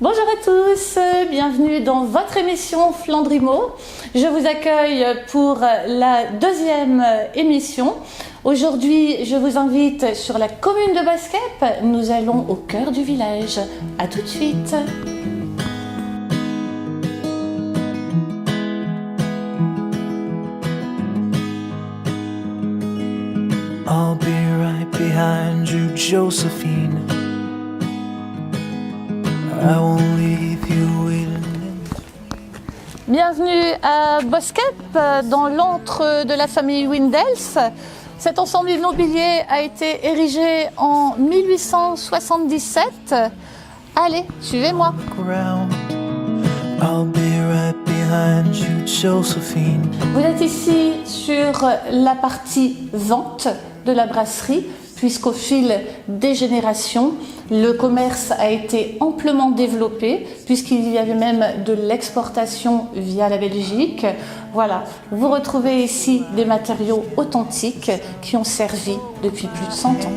Bonjour à tous, bienvenue dans votre émission Flandrimo. Je vous accueille pour la deuxième émission. Aujourd'hui, je vous invite sur la commune de Basquep. Nous allons au cœur du village. À tout de suite. I'll be right behind you, Josephine. I won't leave you waiting. Bienvenue à Basquep, dans l'antre de la famille Windels. Cet ensemble immobilier a été érigé en 1877. Allez, suivez-moi. I'll be right behind you, Josephine. Vous êtes ici sur la partie vente de la brasserie, puisqu'au fil des générations, le commerce a été amplement développé, puisqu'il y avait même de l'exportation via la Belgique. Voilà, vous retrouvez ici des matériaux authentiques qui ont servi depuis plus de 100 ans.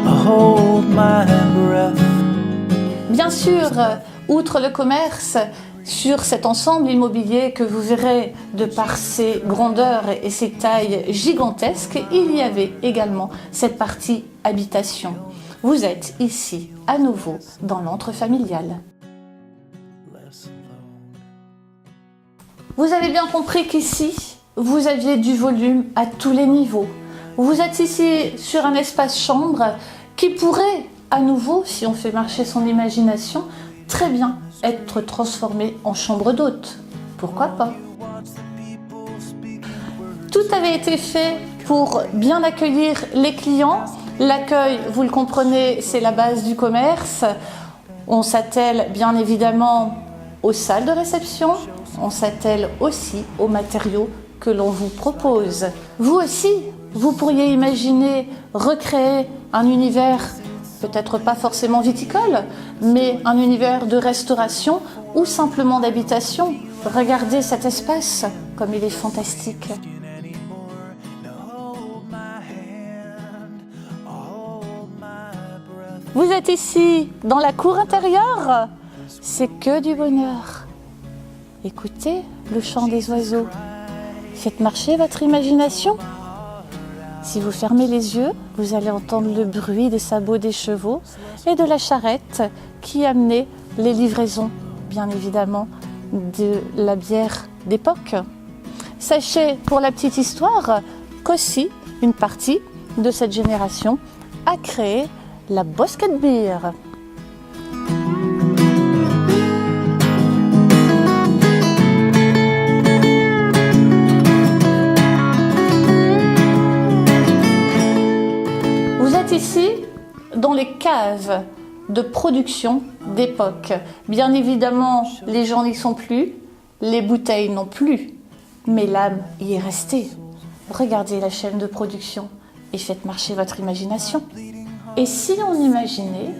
Hold my breath. Bien sûr, outre le commerce, sur cet ensemble immobilier que vous verrez de par ses grandeurs et ses tailles gigantesques, il y avait également cette partie habitation. Vous êtes ici à nouveau dans l'antre familial. Vous avez bien compris qu'ici, vous aviez du volume à tous les niveaux. Vous êtes ici sur un espace chambre qui pourrait, à nouveau, si on fait marcher son imagination, très bien être transformé en chambre d'hôte. Pourquoi pas? Tout avait été fait pour bien accueillir les clients. L'accueil, vous le comprenez, c'est la base du commerce. On s'attelle bien évidemment aux salles de réception. On s'attelle aussi aux matériaux que l'on vous propose. Vous aussi, vous pourriez imaginer recréer un univers peut-être pas forcément viticole, mais un univers de restauration ou simplement d'habitation. Regardez cet espace, comme il est fantastique. Vous êtes ici, dans la cour intérieure. C'est que du bonheur. Écoutez le chant des oiseaux. Faites marcher votre imagination. Si vous fermez les yeux, vous allez entendre le bruit des sabots des chevaux et de la charrette qui amenait les livraisons, bien évidemment, de la bière d'époque. Sachez, pour la petite histoire, qu'aussi une partie de cette génération a créé la Basquep Beer. Ici, dans les caves de production d'époque. Bien évidemment, les gens n'y sont plus, les bouteilles non plus, mais l'âme y est restée. Regardez la chaîne de production et faites marcher votre imagination. Et si on imaginait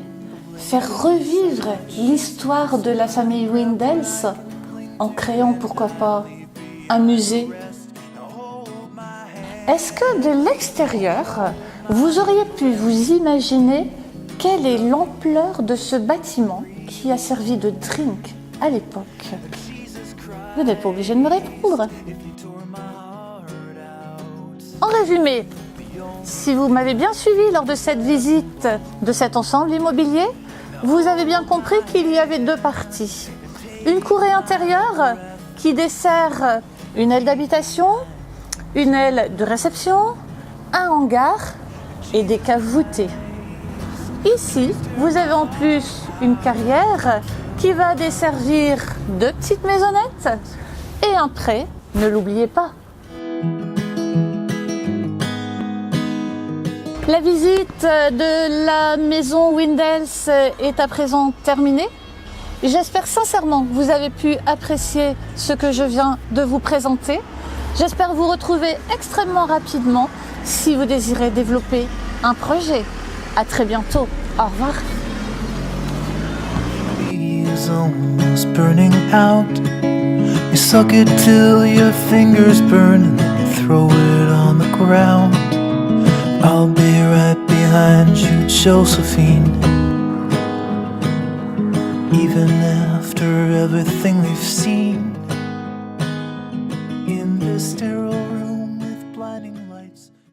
faire revivre l'histoire de la famille Windels en créant, pourquoi pas, un musée? Est-ce que de l'extérieur, vous auriez pu vous imaginer quelle est l'ampleur de ce bâtiment qui a servi de drink à l'époque? Vous n'êtes pas obligé de me répondre. En résumé, si vous m'avez bien suivi lors de cette visite de cet ensemble immobilier, vous avez bien compris qu'il y avait deux parties. Une courée intérieure qui dessert une aile d'habitation, une aile de réception, un hangar et des caves voûtées. Ici, vous avez en plus une carrière qui va desservir deux petites maisonnettes et un pré, ne l'oubliez pas. La visite de la maison Windels est à présent terminée. J'espère sincèrement que vous avez pu apprécier ce que je viens de vous présenter. J'espère vous retrouver extrêmement rapidement si vous désirez développer un projet. À très bientôt. Au revoir. Is almost burning out. You suck it till your fingers burn and then you throw it on the ground. I'll be right behind you, Josephine. Even after everything they've seen,